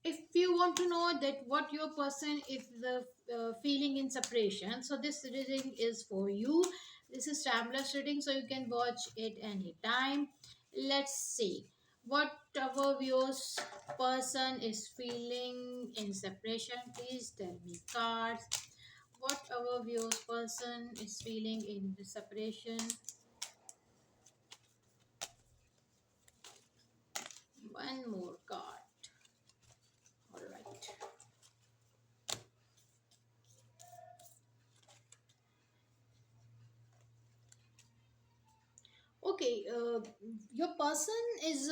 if you want to know that what your person is the feeling in separation, so this reading is for you. This is timeless reading, so you can watch it anytime. Let's see what our viewers person is feeling in separation. Please tell me, cards, what our viewers person is feeling in the separation. One more card. All right. Okay, your person is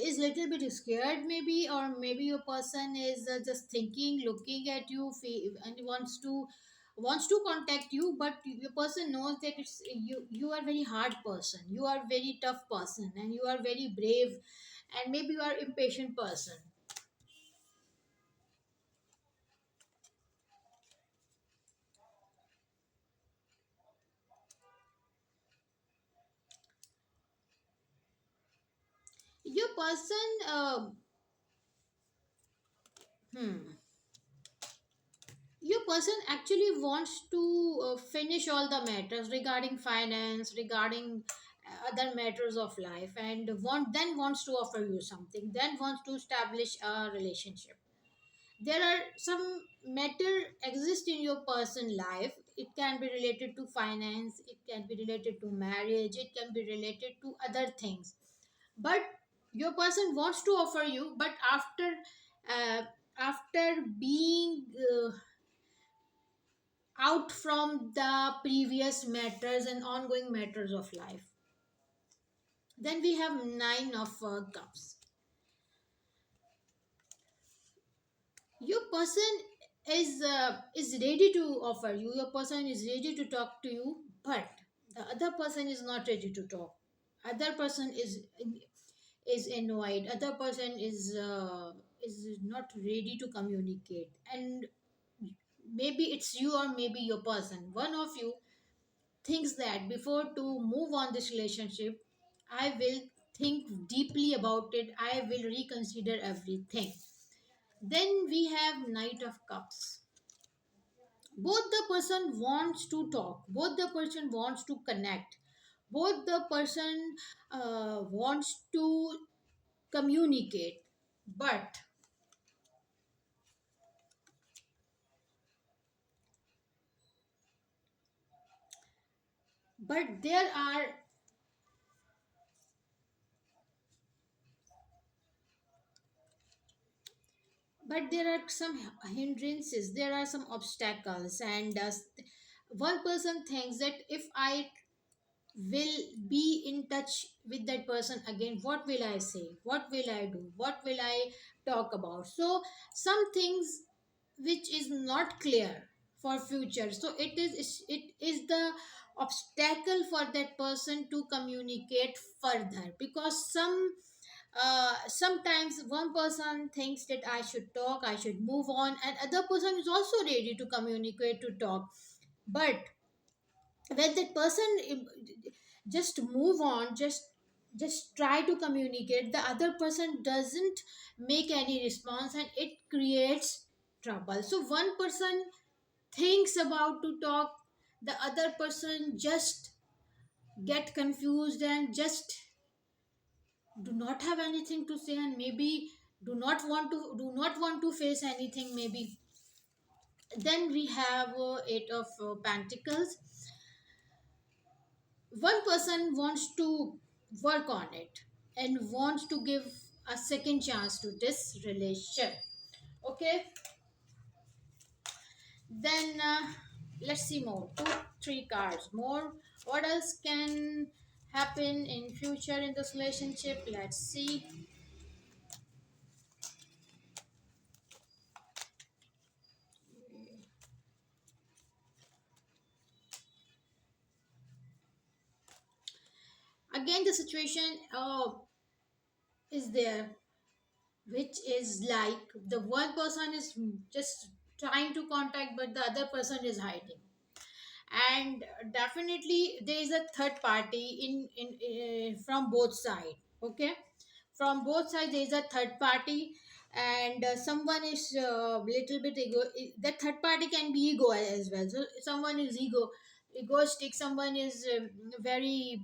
is little bit scared maybe, or maybe your person is just thinking, looking at you, and wants to contact you, but your person knows that you are very hard person, you are very tough person, and you are very brave, and maybe you are impatient person. Your person hmm your person actually wants to finish all the matters regarding finance, regarding other matters of life, and wants to offer you something, then wants to establish a relationship. There are some matter exist in your person life. It can be related to finance, it can be related to marriage, it can be related to other things, but your person wants to offer you, but uh, after being out from the previous matters and ongoing matters of life. Then we have nine of cups. Your person is ready to offer you, your person is ready to talk to you, but the other person is not ready to talk. Other person is annoyed, other person is not ready to communicate, and maybe it's you or maybe your person, one of you thinks that before to move on this relationship, I will think deeply about it, I will reconsider everything. Then we have knight of cups. Both the person wants to talk, both the person wants to connect, both the person wants to communicate, but but there are there are some hindrances, there are some obstacles, and one person thinks that if I will be in touch with that person again, what will I say, what will I do, what will I talk about? So some things which is not clear for future, so it is the obstacle for that person to communicate further, because sometimes one person thinks that I should talk, I should move on, and other person is also ready to communicate, to talk, but when that person just move on, just try to communicate, the other person doesn't make any response, and it creates trouble. So one person thinks about to talk, the other person just get confused and just do not have anything to say, and maybe do not want to face anything maybe. Then we have eight of pentacles. One person wants to work on it and wants to give a second chance to this relation. Okay, then let's see more, two three cards more. What else can happen in future in this relationship? Let's see. Again the situation is there, which is like the one person is just trying to contact, but the other person is hiding, and definitely there is a third party in from both sides. Okay, from both sides there is a third party, and someone is little bit ego. That third party can be ego as well. So someone is egoistic, someone is very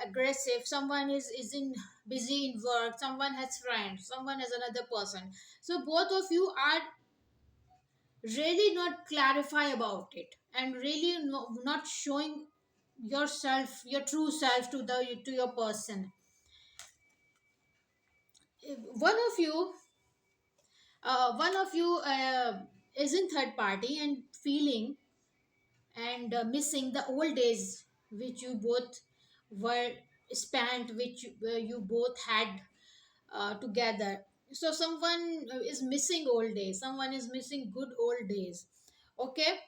aggressive, someone is in busy in work, someone has friends, someone has another person. So both of you are really not clarify about it, and really not showing yourself, your true self to the to your person. One of you, is in third party and feeling and missing the old days which you both were spent, which you both had together. So someone is missing old days, someone is missing good old days. Okay,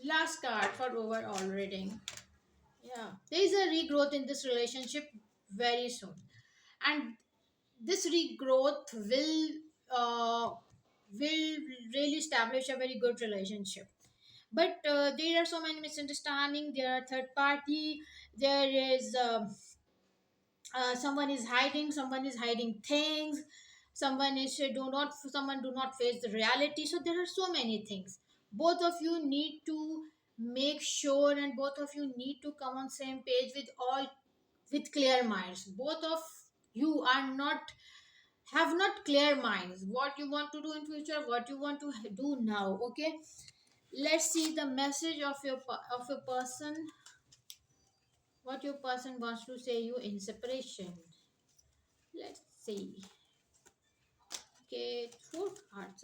last card for overall reading. Yeah, there is a regrowth in this relationship very soon, and this regrowth uh, will really establish a very good relationship. But there are so many misunderstandings, there are third party, there is someone is hiding things, someone do not face the reality. So there are so many things. Both of you need to make sure, and both of you need to come on same page with all, with clear minds. Both of you are not, have not clear minds what you want to do in future, what you want to do now. Okay, let's see the message of of a person, what your person wants to say you in separation. Let's see. Okay, four cards.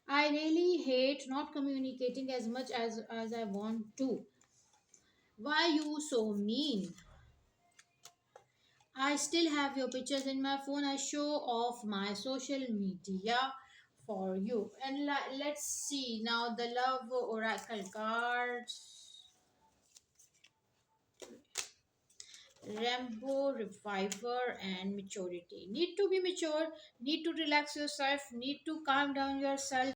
I really hate not communicating as much as I want to. Why you so mean? I still have your pictures in my phone. I show off my social media for you. And let's see now the love oracle cards. Rambo, reviver, and maturity. Need to be mature, need to relax yourself, need to calm down yourself.